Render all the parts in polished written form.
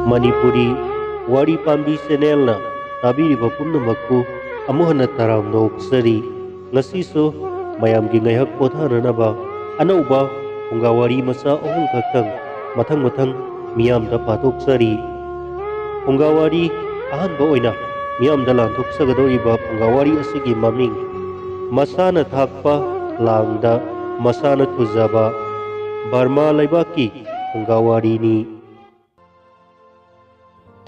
Manipuri Wari Pambi Channelna tabiriba pumnamakpu amuhana taram noksari ngasiso mayamgi ngayhak pothananaba anauba pungawari masa ohum khaktang mathang miyamda pathoksari pungawari ahanba oina miyamda lanthoksagadoriba pungawari asigi maming masana thakpa langda masana thuzaba Burma laibaki pungawari ni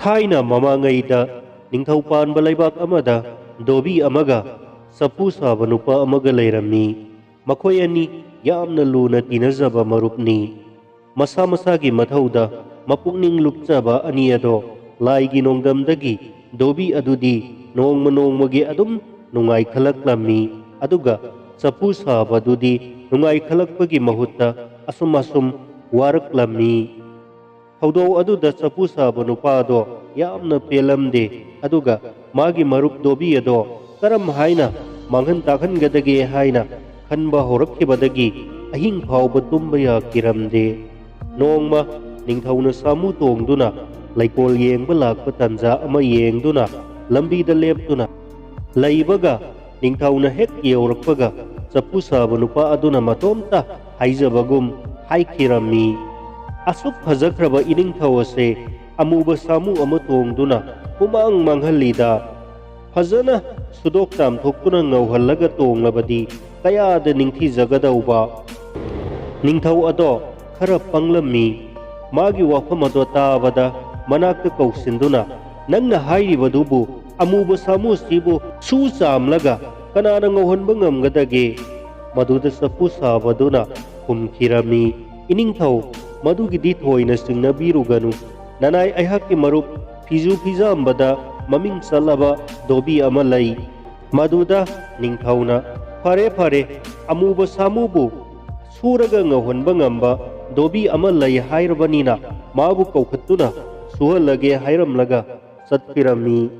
Thaina mamangaida ningthau panba laibak amada dobi amaga sapu saba nupa amaga leirami makhoi ani yamna luna tinazaba marupni masa masagi mathauda mapukning lupchaba ani ado laigi nongdamdagi dobi adudi nongmagi adum nungai khalaklammi aduga sapu saba dudi nungai khalakpagi mahutta asum waraklammi Haudo aduda sapu saba nupado yamna pelamde aduga magi marup dobi ado karam haina manghan takhan gadage haina khanba horakhibadagi ahing phauba tumba yakiramde nongma ningthauna samu tongduna laikol yengba lakpa tanja ama yengduna lambida leptuna laibaga ningthauna hek yeurakpaga sapu saba nupa aduna matomta haijabagum haikirami Asuk fajakraba iningthau ase amuba samu ama tongduna humang manghalida fajana sudok tamthokuna ngauhallaga tonglabadi kayada ningthi jagadauba ningthau ado khara panglammi magi wafam ado tabada manakta kausinduna nangna hairibadubu amuba samu sibu su chamlaga kanana ngauhanba ngamgadage maduda sapu sabaduna humkhirami iningthau Madugidi thoina singnabiruganu nanai aihakki marup fizu fizambada maming salaba dobi ama lai maduda ningthauna fare amuba samubu suraga ngahonba ngamba dobi ama lai hairabanina mabu kaukhattuna suhalage hairamlaga satpirami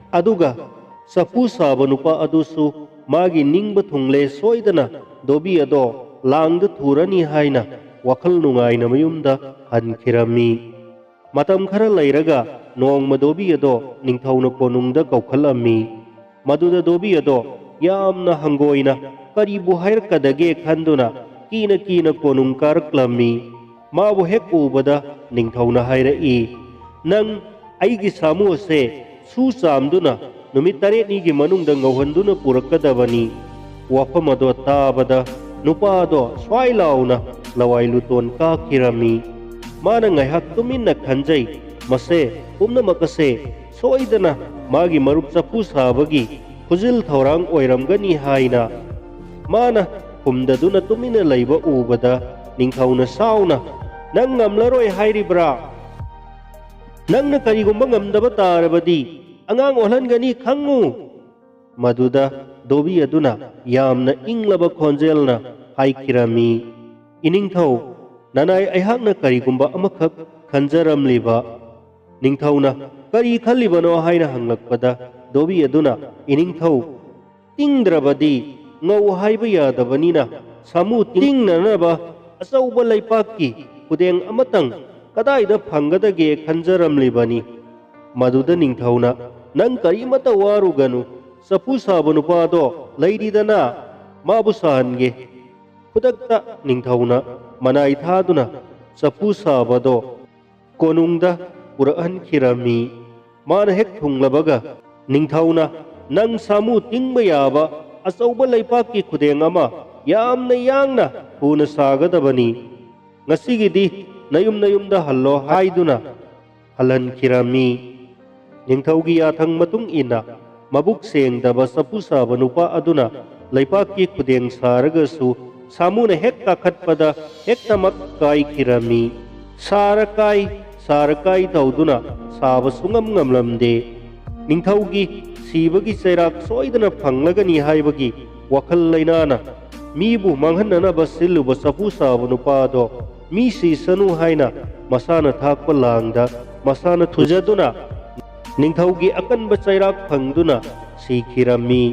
aduga sapu saba nupa adusu magi ningba thungle soidana dobi ado langda thurani haina Wakal nungai na mayumda hankirami matam khara lairaga nongma dobi ado ningthauna konungda kaukhalami maduda dobi ado yamna hangoina karibu hairkadage khanduna kina konung karaklami mabu hek ubada ningthauna hairai nang aigi samu ase su samduna numit tareni gi manungda ngauhanduna purakadabani wafam ado tabada nupa ado swai launa lawai luton ka kirami mana ngaihak tuminna khanjai mase pumna makase soidana magi marup sapu sabagi khujil thorang oiramgani haina mana humdaduna tumina laiba ubada ningthauna sauna nang ngamlaroi hairibra nangna karigumba ngamdaba tarabadi angang olhangani khangu maduda dobi aduna yamna inglaba khonjelna haikirami Iningthau nanai aihakna karigumba amakhak khanjaramliba ningthauna kari khallibano haina hanglakpada dobi aduna iningthau tingdrabadi ngau haiba yadabanina samu tingnanaba asauba laipakki kudeng amatang kadaida phangadage khanjaramlibani maduda ningthauna nang karimata waruganu sapu saba nupado lairidana mabu sahange Kudakta ningthauna manai thaduna sapu sabado konungda purahan khirami mana hek thunglabaga ningthauna nang samu tingba yaba asauba laipakki khudeng ama yamna yangna huna sagadabani ngasigidi nayumda hallo haiduna halan khirami ningthaugi yathang matung ina mabuk sengdaba sapu saba nupa aduna laipakki khudeng saragasu Samuna hekta khatpada hekta makkai kirami sarakai tauduna saba sungam ngamlamde ningthaugi sibagi sairak soidana phanglagani haibagi wakhal lainana mibu manghanna basiluba sapu saba nupado mi si sanu haina masana thakpa langda masana thujaduna ningthaugi akanba sairak phangduna sikhirami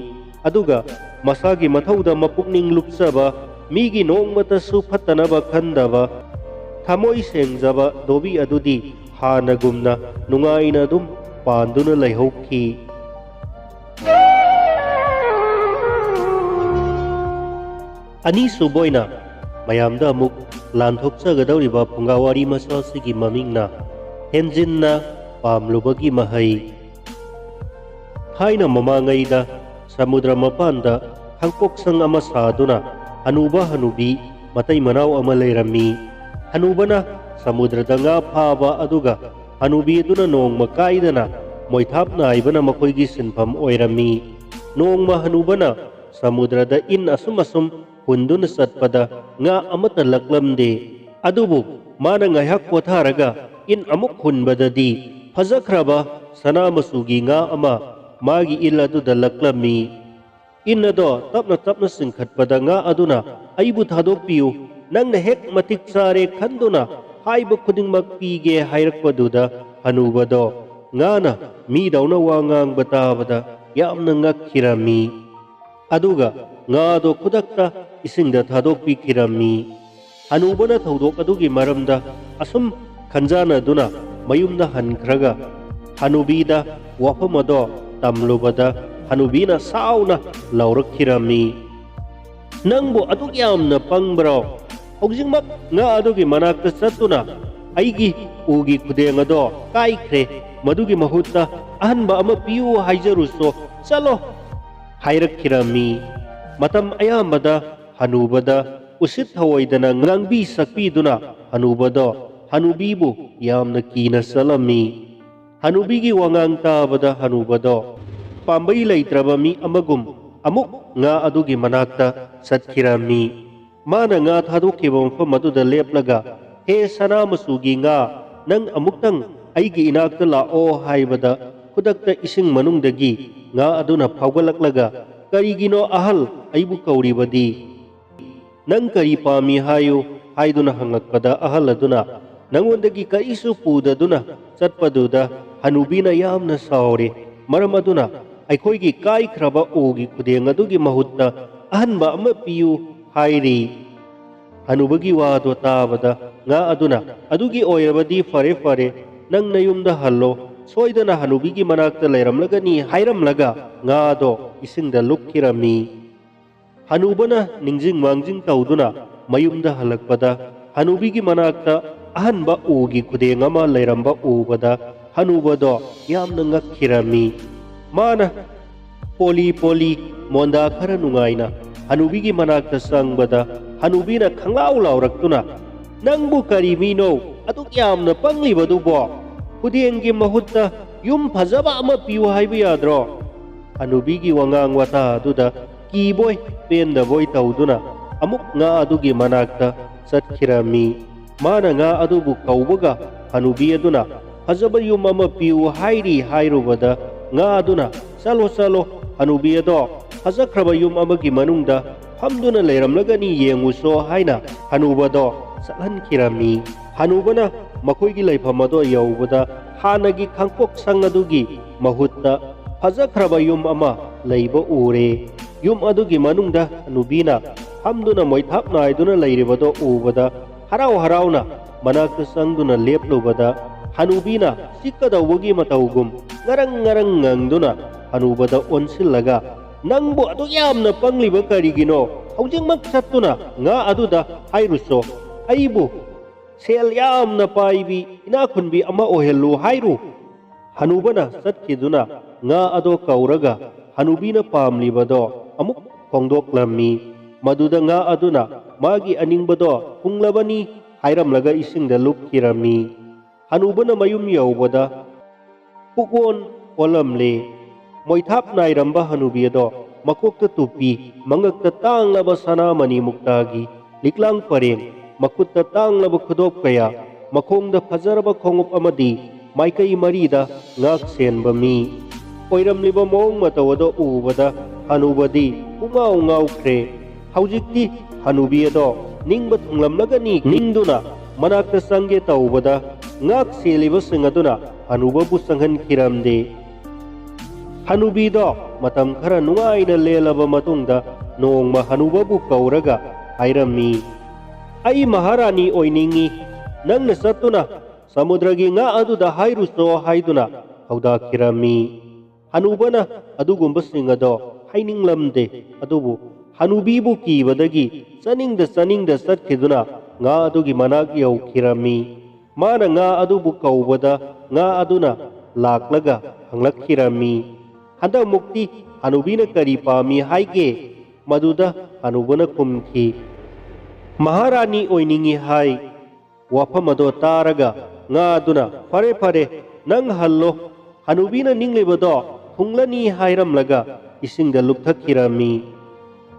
aduga masagi mathauda mapukning lupsaba Migi nongmata su phatanaba khandaba thamoi sengjaba dobi adudi ꯍꯥꯟꯅꯒꯨꯝꯅ ꯅꯨꯡꯉꯥꯏꯅ ꯑꯗꯨꯝ ꯄꯥꯟꯗꯨꯅ ꯂꯩꯍꯧꯈꯤ꯫ ꯑꯅꯤꯁꯨꯕ ꯑꯣꯏꯅ ꯃꯌꯥꯝꯗ ꯑꯃꯨꯛ ꯂꯥꯟꯊꯣꯛꯆꯒꯗꯧꯔꯤꯕ ꯐꯨꯡꯒꯥꯋꯥꯔꯤ ꯃꯁꯥꯁꯤꯒꯤ ꯃꯃꯤꯡꯅ ꯍꯦꯟꯖꯤꯟꯅ ꯄꯥꯝꯂꯨꯕꯒꯤ ꯃꯍꯩ꯫ ꯊꯥꯏꯅ ꯃꯃꯥꯡꯉꯩꯗ ꯁꯃꯨꯗ꯭ꯔ ꯃꯄꯥꯟꯗ ꯈꯥꯡꯄꯣꯛꯁꯪ ꯑꯃ ꯁꯥꯗꯨꯅ ꯍꯅꯨꯕ ꯍꯅꯨꯕꯤ ꯃꯇꯩ ꯃꯅꯥꯎ ꯑꯃ ꯂꯩꯔꯝꯃꯤ꯫ ꯍꯅꯨꯕꯅ ꯁꯃꯨꯗ꯭ꯔꯗ ꯉꯥ ꯐꯥꯕ ꯑꯗꯨꯒ ꯍꯅꯨꯕꯤ ꯑꯗꯨꯅ ꯅꯣꯡꯃ ꯀꯥꯏꯗꯅ ꯃꯣꯏꯊꯥꯞ ꯅꯥꯏꯕꯅ ꯃꯈꯣꯏꯒꯤ ꯁꯤꯟꯐꯝ ꯑꯣꯏꯔꯝꯃꯤ꯫ ꯅꯣꯡꯃ ꯍꯅꯨꯕꯅ ꯁꯃꯨꯗ꯭ꯔꯗ ꯏꯟ ꯑꯁꯨꯝ ꯍꯨꯟꯗꯨꯅ ꯆꯠꯄꯗ ꯉꯥ ꯑꯃꯠꯇ ꯂꯛꯂꯝꯗꯦ꯫ ꯑꯗꯨꯕꯨ ꯃꯥꯅ ꯉꯥꯏꯍꯥꯛ ꯄꯣꯊꯥꯔꯒ ꯏꯟ ꯑꯃꯨꯛ ꯍꯨꯟꯕꯗꯗꯤ ꯐꯖꯈ꯭ꯔꯕ ꯁꯅꯥ ꯃꯆꯨꯒꯤ ꯉꯥ ꯑꯃ ꯃꯥꯒꯤ ꯏꯜ ꯑꯗꯨꯗ ꯂꯛꯂꯝꯃꯤ꯫ ꯏꯟ ꯑꯗꯣ ꯇꯞꯅ ꯇꯞꯅ ꯆꯤꯡꯈꯠꯄꯗ ꯉꯥ ꯑꯗꯨꯅ "ꯑꯩꯕꯨ ꯊꯥꯗꯣꯛꯄꯤꯌꯨ, ꯅꯪꯅ ꯍꯦꯛ ꯃꯇꯤꯛ ꯆꯥꯔꯦ ꯈꯟꯗꯨꯅ ꯍꯥꯏꯕ ꯈꯨꯗꯤꯡꯃꯛ ꯄꯤꯒꯦ" ꯍꯥꯏꯔꯛꯄꯗꯨꯗ ꯍꯅꯨꯕꯗꯣ ꯉꯥꯅ ꯃꯤꯗꯧꯅ ꯋꯥ ꯉꯥꯡꯕ ꯇꯥꯕꯗ ꯌꯥꯝꯅ ꯉꯛꯈꯤꯔꯝꯃꯤ꯫ ꯑꯗꯨꯒ ꯉꯥꯗꯣ ꯈꯨꯗꯛꯇ ꯏꯁꯤꯡꯗ ꯊꯥꯗꯣꯛꯄꯤꯈꯤꯔꯝꯃꯤ꯫ ꯍꯅꯨꯕꯅ ꯊꯧꯗꯣꯛ ꯑꯗꯨꯒꯤ ꯃꯔꯝꯗ ꯑꯁꯨꯝ ꯈꯟꯖꯥꯟꯅꯗꯨꯅ ꯃꯌꯨꯝꯗ ꯍꯟꯈ꯭ꯔꯒ ꯍꯅꯨꯕꯤꯗ ꯋꯥꯐꯝ ꯑꯗꯣ ꯇꯝꯂꯨꯕꯗ ꯍꯅꯨꯕꯤꯅ ꯁꯥꯎꯅ ꯂꯥꯎꯔꯛꯈꯤꯔꯝꯃꯤ꯫ "ꯅꯪꯕꯨ ꯑꯗꯨꯛ ꯌꯥꯝꯅ ꯄꯪꯕ꯭ꯔꯣ? ꯍꯧꯖꯤꯛꯃꯛ ꯉꯥ ꯑꯗꯨꯒꯤ ꯃꯅꯥꯛꯇ ꯆꯠꯇꯨꯅ ꯑꯩꯒꯤ ꯎꯒꯤ ꯈꯨꯗꯦꯡ ꯑꯗꯣ ꯀꯥꯏꯈ꯭ꯔꯦ, ꯃꯗꯨꯒꯤ ꯃꯍꯨꯠꯇ ꯑꯍꯟꯕ ꯑꯃ ꯄꯤꯌꯨ ꯍꯥꯏꯖꯔꯨꯆꯣ, ꯆꯠꯂꯣ" ꯍꯥꯏꯔꯛꯈꯤꯔꯝꯃꯤ꯫ ꯃꯇꯝ ꯑꯌꯥꯝꯕꯗ ꯍꯅꯨꯕꯗ ꯎꯁꯤꯠ ꯊꯑꯣꯏꯗꯅ ꯉꯥꯡꯕꯤ ꯁꯛꯄꯤꯗꯨꯅ ꯍꯅꯨꯕꯗꯣ ꯍꯅꯨꯕꯤꯕꯨ ꯌꯥꯝꯅ ꯀꯤꯅ ꯆꯠꯂꯝꯃꯤ꯫ ꯍꯅꯨꯕꯤꯒꯤ ꯋꯥꯉꯥꯡ ꯇꯥꯕꯗ ꯍꯅꯨꯕꯗꯣ ꯄꯥꯝꯕꯩ ꯂꯩꯇ꯭ꯔꯕ ꯃꯤ ꯑꯃꯒꯨꯝ ꯑꯃꯨꯛ ꯉꯥ ꯑꯗꯨꯒꯤ ꯃꯅꯥꯛꯇ ꯆꯠꯈꯤꯔꯝꯃꯤ꯫ ꯃꯥꯅ ꯉꯥ ꯊꯥꯗꯣꯛꯈꯤꯕ ꯃꯐꯝ ꯑꯗꯨꯗ লেꯞꯂꯒ "ꯍꯦ ꯁꯅꯥ ꯃꯆꯨꯒꯤ ꯉꯥ, ꯅꯪ ꯑꯃꯨꯛꯇꯪ ꯑꯩꯒꯤ ꯏꯅꯥꯛꯇ ꯂꯥꯛꯑꯣ" ꯍꯥꯏꯕꯗ ꯈꯨꯗꯛꯇ ꯏꯁꯤꯡ ꯃꯅꯨꯡꯗꯒꯤ ꯉꯥ ꯑꯗꯨꯅ ꯐꯥꯎꯒꯠꯂꯛꯂꯒ "ꯀꯔꯤꯒꯤꯅꯣ ꯑꯍꯜ ꯑꯩꯕꯨ ꯀꯧꯔꯤꯕꯗꯤ? ꯅꯪ ꯀꯔꯤ ꯄꯥꯝꯃꯤ ꯍꯥꯏꯌꯨ" ꯍꯥꯏꯗꯨꯅ ꯍꯪꯂꯛꯄꯗ ꯑꯍꯜ ꯑꯗꯨꯅ "ꯅꯉꯣꯟꯗꯒꯤ ꯀꯔꯤꯁꯨ ꯄꯨꯗꯗꯨꯅ ꯆꯠꯄꯗꯨꯗ ꯍꯅꯨꯕꯤꯅ ꯌꯥꯝꯅ ꯁꯥꯎꯔꯦ, ꯃꯔꯝ ꯑꯗꯨꯅ ꯑꯩꯈꯣꯏꯒꯤ ꯀꯥꯏꯈ꯭ꯔꯕ ꯎꯒꯤ ꯈꯨꯗꯦꯡ ꯑꯗꯨꯒꯤ ꯃꯍꯨꯠꯇ ꯑꯍꯟꯕ ꯑꯃ ꯄꯤꯌꯨ" ꯍꯥꯏꯔꯤ꯫ ꯍꯅꯨꯕꯒꯤ ꯋꯥꯗꯣ ꯇꯥꯕꯗ ꯉꯥ ꯑꯗꯨꯅ "ꯑꯗꯨꯒꯤ ꯑꯣꯏꯔꯕꯗꯤ ꯐꯔꯦ ꯐꯔꯦ, ꯅꯪ ꯅꯌꯨꯝꯗ ꯍꯜꯂꯣ, ꯁꯣꯏꯗꯅ ꯍꯅꯨꯕꯤꯒꯤ ꯃꯅꯥꯛꯇ ꯂꯩꯔꯝꯂꯒꯅꯤ" ꯍꯥꯏꯔꯝꯂꯒ ꯉꯥꯗꯣ ꯏꯁꯤꯡꯗ ꯂꯨꯞꯈꯤꯔꯝꯃꯤ꯫ ꯍꯅꯨꯕꯅ ꯅꯤꯡꯖꯤꯡ ꯃꯥꯡꯖꯤꯡ ꯇꯧꯗꯨꯅ ꯃꯌꯨꯝꯗ ꯍꯜꯂꯛꯄꯗ ꯍꯅꯨꯕꯤꯒꯤ ꯃꯅꯥꯛꯇ ꯑꯍꯟꯕ ꯎꯒꯤ ꯈꯨꯗꯦꯡ ꯑꯃ ꯂꯩꯔꯝꯕ ꯎꯕꯗ ꯍꯅꯨꯕꯗꯣ ꯌꯥꯝꯅ ꯉꯛꯈꯤꯔꯝꯃꯤ꯫ ꯃꯥꯅ ꯄꯣꯂꯤ ꯃꯣꯟꯗꯥ ꯈꯔ ꯅꯨꯡꯉꯥꯏꯅ ꯍꯅꯨꯕꯤꯒꯤ ꯃꯅꯥꯛꯇ ꯆꯪꯕꯗ ꯍꯅꯨꯕꯤꯅ ꯈꯪꯂꯥꯎ ꯂꯥꯎꯔꯛꯇꯨꯅ "ꯅꯪꯕꯨ ꯀꯔꯤ ꯃꯤꯅꯣ ꯑꯗꯨꯛ ꯌꯥꯝꯅ ꯄꯪꯂꯤꯕꯗꯨꯕꯣ? ꯈꯨꯗꯦꯡꯒꯤ ꯃꯍꯨꯠꯇ ꯌꯨꯝ ꯐꯖꯕ ꯑꯃ ꯄꯤꯌꯨ ꯍꯥꯏꯕ ꯌꯥꯗ꯭ꯔꯣ?" ꯍꯅꯨꯕꯤꯒꯤ ꯋꯥꯉꯥꯡ ꯋꯥꯇꯥ ꯑꯗꯨꯗ ꯀꯤꯕꯣꯏ ꯄꯦꯟꯗꯕꯣꯏ ꯇꯧꯗꯨꯅ ꯑꯃꯨꯛ ꯉꯥ ꯑꯗꯨꯒꯤ ꯃꯅꯥꯛꯇ ꯆꯠꯈꯤꯔꯝꯃꯤ꯫ ꯃꯥꯅ ꯉꯥ ꯑꯗꯨꯕꯨ ꯀꯧꯕꯒ ꯍꯅꯨꯕꯤ ꯑꯗꯨꯅ "ꯐꯖꯕ ꯌꯨꯝ ꯑꯃ ꯄꯤꯌꯨ ꯍꯥꯏꯔꯤ" ꯍꯥꯏꯔꯨꯕꯗ ꯉꯥ ꯑꯗꯨꯅ "ꯆꯠꯂꯣ ꯆꯠꯂꯣ, ꯍꯅꯨꯕꯤ ꯑꯗꯣ ꯐꯖꯈ꯭ꯔꯕ ꯌꯨꯝ ꯑꯃꯒꯤ ꯃꯅꯨꯡꯗ ꯐꯝꯗꯨꯅ ꯂꯩꯔꯝꯂꯒꯅꯤ, ꯌꯦꯡꯉꯨꯆꯣ" ꯍꯥꯏꯅ ꯍꯅꯨꯕꯗꯣ ꯆꯠꯍꯟꯈꯤꯔꯝꯃꯤ꯫ ꯍꯅꯨꯕꯅ ꯃꯈꯣꯏꯒꯤ ꯂꯩꯐꯝ ꯑꯗꯣ ꯌꯧꯕꯗ ꯍꯥꯟꯅꯒꯤ ꯈꯥꯡꯄꯣꯛꯁꯪ ꯑꯗꯨꯒꯤ ꯃꯍꯨꯠꯇ ꯐꯖꯈ꯭ꯔꯕ ꯌꯨꯝ ꯑꯃ ꯂꯩꯕ ꯎꯔꯦ꯫ ꯌꯨꯝ ꯑꯗꯨꯒꯤ ꯃꯅꯨꯡꯗ ꯍꯅꯨꯕꯤꯅ ꯐꯝꯗꯨꯅ ꯃꯣꯏꯊꯥꯞ ꯅꯥꯏꯗꯨꯅ ꯂꯩꯔꯤꯕꯗꯣ ꯎꯕꯗ ꯍꯔꯥꯎ ꯍꯔꯥꯎꯅ ꯃꯅꯥꯛꯇ ꯆꯪꯗꯨꯅ ꯂꯦꯞꯂꯨꯕꯗ ꯍꯅꯨꯕꯤꯅ ꯆꯤꯛꯀꯗꯧꯕꯒꯤ ꯃꯇꯧꯒꯨꯝ ꯉꯔꯪ ꯉꯔꯪ ꯉꯪꯗꯨꯅ ꯍꯅꯨꯕꯗ ꯑꯣꯟꯁꯤꯜꯂꯒ "ꯅꯪꯕꯨ ꯑꯗꯨꯛ ꯌꯥꯝꯅ ꯄꯪꯂꯤꯕ ꯀꯔꯤꯒꯤꯅꯣ? ꯍꯧꯖꯤꯛꯃꯛ ꯆꯠꯇꯨꯅ ꯉꯥ ꯑꯗꯨꯗ ꯍꯥꯏꯔꯨꯆꯣ, ꯑꯩꯕꯨ ꯁꯦꯜ ꯌꯥꯝꯅ ꯄꯥꯏꯕꯤ ꯏꯅꯥꯈꯨꯟꯕꯤ ꯑꯃ ꯑꯣꯏꯍꯜꯂꯨ ꯍꯥꯏꯔꯨ." ꯍꯅꯨꯕꯅ ꯆꯠꯈꯤꯗꯨꯅ ꯉꯥ ꯑꯗꯣ ꯀꯧꯔꯒ ꯍꯅꯨꯕꯤꯅ ꯄꯥꯝꯂꯤꯕꯗꯣ ꯑꯃꯨꯛ ꯐꯣꯡꯗꯣꯛꯂꯝꯃꯤ꯫ ꯃꯗꯨꯗ ꯉꯥ ꯑꯗꯨꯅ ꯃꯥꯒꯤ ꯑꯅꯤꯡꯕꯗꯣ ꯊꯨꯡꯂꯕꯅꯤ ꯍꯥꯏꯔꯝꯂꯒ ꯏꯁꯤꯡꯗ ꯂꯨꯞꯈꯤꯔꯝꯃꯤ꯫ ꯍꯅꯨꯕꯅ ꯃꯌꯨꯝ ꯌꯧꯕꯗ ꯄꯨꯛꯑꯣꯟ ꯑꯣꯜꯂꯝꯂꯦ꯫ ꯃꯣꯏꯊꯥꯞ ꯅꯥꯏꯔꯝꯕ ꯍꯅꯨꯕꯤ ꯑꯗꯣ ꯃꯀꯣꯛꯇ ꯇꯨꯞꯄꯤ, ꯃꯉꯛꯇ ꯇꯥꯡꯂꯕ ꯁꯅꯥꯃꯅꯤ ꯃꯨꯛꯇꯥꯒꯤ ꯂꯤꯛꯂꯥꯡ ꯄꯔꯦꯡ, ꯃꯈꯨꯠꯇ ꯇꯥꯡꯂꯕ ꯈꯨꯗꯣꯞ ꯀꯌꯥ, ꯃꯈꯣꯡꯗ ꯐꯖꯔꯕ ꯈꯣꯡꯎꯞ ꯑꯃꯗꯤ ꯃꯥꯏꯀꯩ ꯃꯔꯤꯗ ꯉꯥꯛ ꯁꯦꯟꯕ ꯃꯤ ꯑꯣꯏꯔꯝꯂꯤꯕ ꯃꯑꯣꯡ ꯃꯇꯧ ꯑꯗꯣ ꯎꯕꯗ ꯍꯅꯨꯕꯗꯤ ꯄꯨꯡꯉꯥꯎ ꯉꯥꯎꯈ꯭ꯔꯦ꯫ ꯍꯧꯖꯤꯛꯇꯤ ꯍꯅꯨꯕꯤ ꯑꯗꯣ ꯅꯤꯡꯕ ꯊꯨꯡꯂꯝꯂꯒꯅꯤ ꯈꯟꯗꯨꯅ ꯃꯅꯥꯛꯇ ꯆꯪꯒꯦ ꯇꯧꯕꯗ ꯉꯥꯛ ꯁꯦꯜꯂꯤꯕꯁꯤꯡ ꯑꯗꯨꯅ ꯍꯅꯨꯕꯕꯨ ꯆꯪꯍꯟꯈꯤꯔꯝꯗꯦ꯫ ꯍꯅꯨꯕꯤꯗꯣ ꯃꯇꯝ ꯈꯔ ꯅꯨꯡꯉꯥꯏꯅ ꯂꯦꯜꯂꯕ ꯃꯇꯨꯡꯗ ꯅꯣꯡꯃ ꯍꯅꯨꯕꯕꯨ ꯀꯧꯔꯒ ꯍꯥꯏꯔꯝꯃꯤ, "ꯑꯩ ꯃꯍꯥꯔꯥꯅꯤ ꯑꯣꯏꯅꯤꯡꯏ, ꯅꯪꯅ ꯆꯠꯇꯨꯅ samudra gi nga aduda hairuso haiduna haudakirammi hanubana adugumba singado haininglamde adubu hanubibu kibadagi saningda satkiduna nga adugi manak yaukirami mana nga adubu kaubada nga aduna laklaga hanglakirami handa mukti hanubina kari pami haige maduda hanubana kumki maharani oiningi hai wafamado taraga nga aduna fare nang hallo hanubina ninglibado thunglani hairamlaga isingda lupthakirami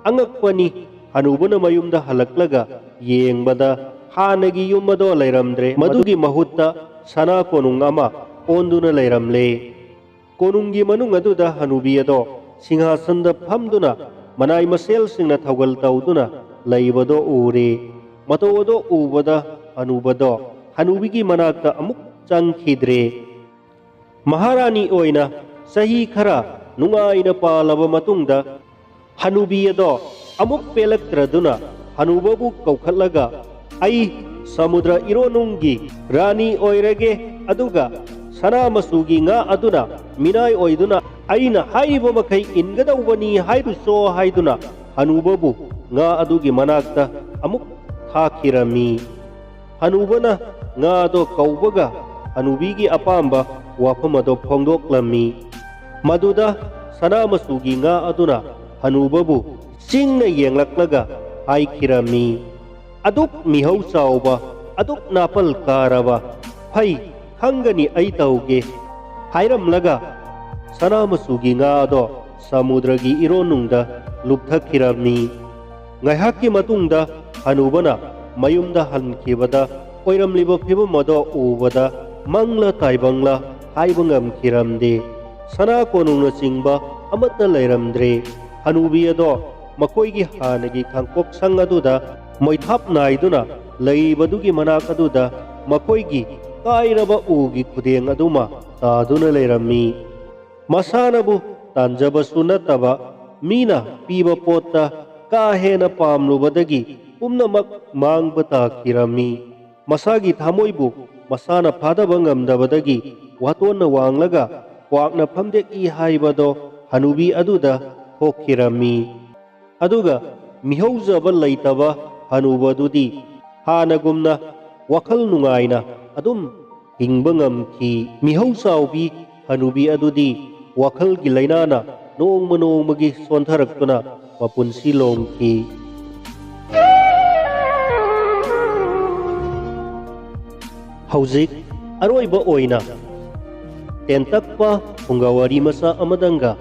angakpani hanubana mayumda halaklaga yengbada hanagi yumado lairamdre madugi mahutta sana konung ama onduna lairamle konungi manung aduda hanubi ado singhasanda phamduna manai masel singna thaugal tauduna laibado ure matodo ubada hanubado hanubigi manakta amuk changkhidre maharani oina sahi khara nungaina palaba matungda hanubi ado amuk pelaktraduna hanubabu kaukhatlaga ai samudra ironungi rani oirage aduga sana masugi nga aduna minai oiduna aina haiba makai ingadawani hairuso haiduna hanubabu nga adugi manakta amuk thakirami hanubana nga ado kaubaga hanubigi apamba wafamado phongdoklami maduda sana masugi nga aduna hanubabu singna yenglaklaga haikirami aduk mihau sauba aduk napal karaba phai khangani ai tauge hairamlaga sana masugi nga ado samudragi ironungda lupthakirami ngaihakki matungda hanubana mayumda hankibada oiramliba phibamado ubada mangla taibangla haibangam kiramde sana konungna chingba amata lairamdre hanubi ado makoigi hanagi khangkok sangaduda moithap naiduna laibadugi manak aduda makoigi kairaba ugi khudeng aduma taduna lairammi masanabu tanjabasu nataba mina piba potta ka hena pamlubadagi pumnamak mangba takirami masagi thamoibu masana phadaba ngamdabadagi watonna wanglaga kwakna phamdeki haibado hanubi aduda thokirami aduga mihauzaba laitaba hanubadudi hanagumna wakhal nungaina adum hingba ngamki mihausawi hanubi adudi wakhalgi lainana nongmagi sontharaktuna mapunsi longki hauzik aroiba oina tentakpa phungawari masa amadanga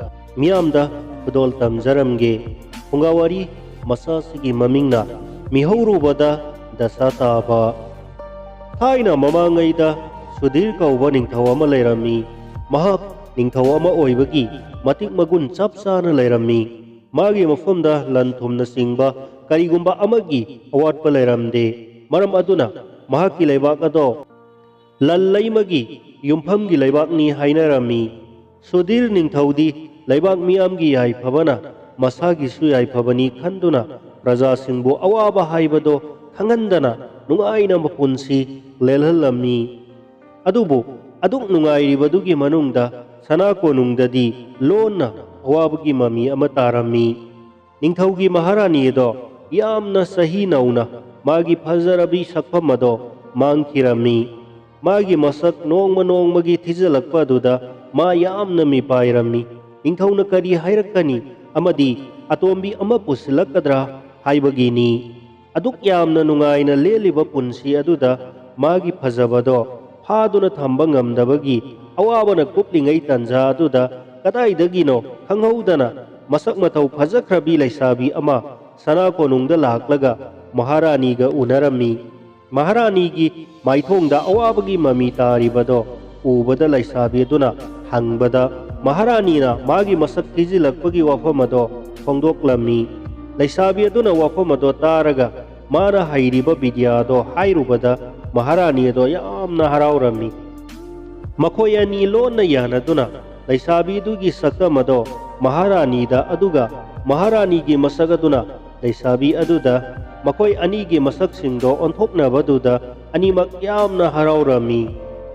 miyamda khudol tamjaramge phungawari masa sigi mamingna mihaurubada dasa taba thaina mamangaida sudhir kauba ningthau ama lairami mahak ningthau ama oibagi matik magun chap chana lairami magi mafamda lan thumna singba karigumba amagi awatpa lairamde maram aduna mahakki laibak ado lallaimagi yumphamgi laibakni hainarami sudhir ningthaudi laibak miyamgi yaifabana masagi su yaifabani khanduna praja singbu awaba haibado khangandana nungaina mapunsi lelhallammi adubu aduk nungairibadugi manungda sana konungdadi lonna awabagi mami amatarami ningthaugi maharani edo yamna sahi nauna magi phajarabi sakpamado mangkirami magi masak nongmagi thijalakpa duda ma yamna mi pairami ningthauna kari hairakani amadi atombi ama pusilakadra haibagini aduk yamna nungaina leliba punsi aduda magi phajabado phaduna thamba ngamdabagi awabana kuplingai tanja aduda kadaidagino khanghaudana masak mathau phajakhrabi laisabi ama sana konungda laklaga maharaniga unarami maharani maithongda awabagi mami taribado ubada laisabi aduna hangbada maharanina magi masak thijilakpagi wafamado phongdoklami laisabi aduna wafamado taraga mana hairiba bidyado hairubada maharani ado yamna haraurami makoyani lonna yanaduna laisabi dugi sakamado maharani da aduga maharani gi masagaduna laisabi aduda makoi ani gi masak singdo onthokna baduda ani mak yamna haraurami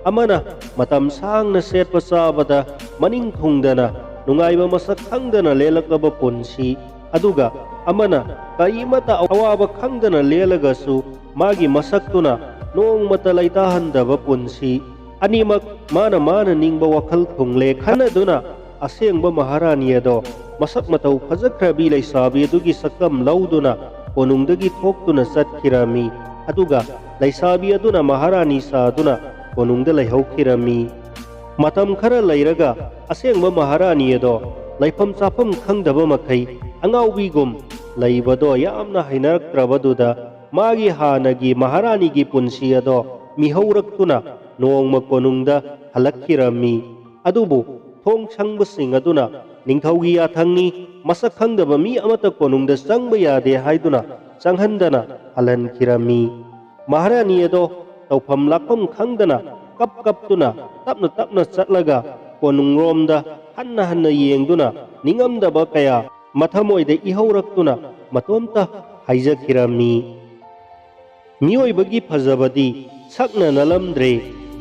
amana matam sangna setpa sabada maning thungdana nungaiba masak khangdana lelakaba punsi aduga amana kaimata awaba khangdana lelagasu magi masaktuna nongmata laitahandaba punsi animak mana ningba wakhal thungle khanaduna asengba maharani ado masak matau phajakhrabi laisabi adugi sakam lauduna konungdagi thoktuna chatkirami aduga laisabi aduna maharani saduna konungda laihaukhirami matam khara lairaga asengba maharani ado laifam chafam khangdaba makai angaubigum laibado yamna hainarakrabaduda magi hanagi maharani gi punsi ado mihauраktuna nongma konungda halakkirami adubu thong changbasing aduna ningthaugi yathangni masak khangdaba mi amata konungda changba yade haiduna changhandana halankirami maharani ado tawpham lakpham khangdana kaptuna tapna chatlaga konungromda hanna yengduna ningamdaba kaya mathamoide ihauраktuna matomta haijakirami miyoibagi phajabadi sakna nalamdre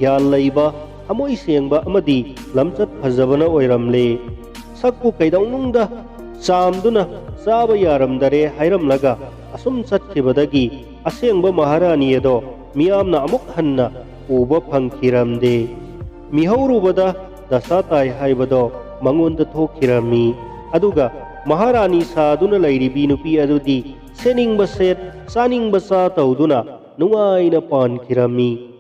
gyan laiba amoi sengba amadi lamchat phajabana oiramle sakku kaidaunungda chamduna chaba yaramdare hairamlaga asum chatkhibadagi asengba maharani ado miyamna amuk hanna uba phangkiramde mihaurubada dasatai haibado mangonda thokirami aduga maharani saduna lairibi nupi adudi seningba set saningba sa tauduna nungaina pankirami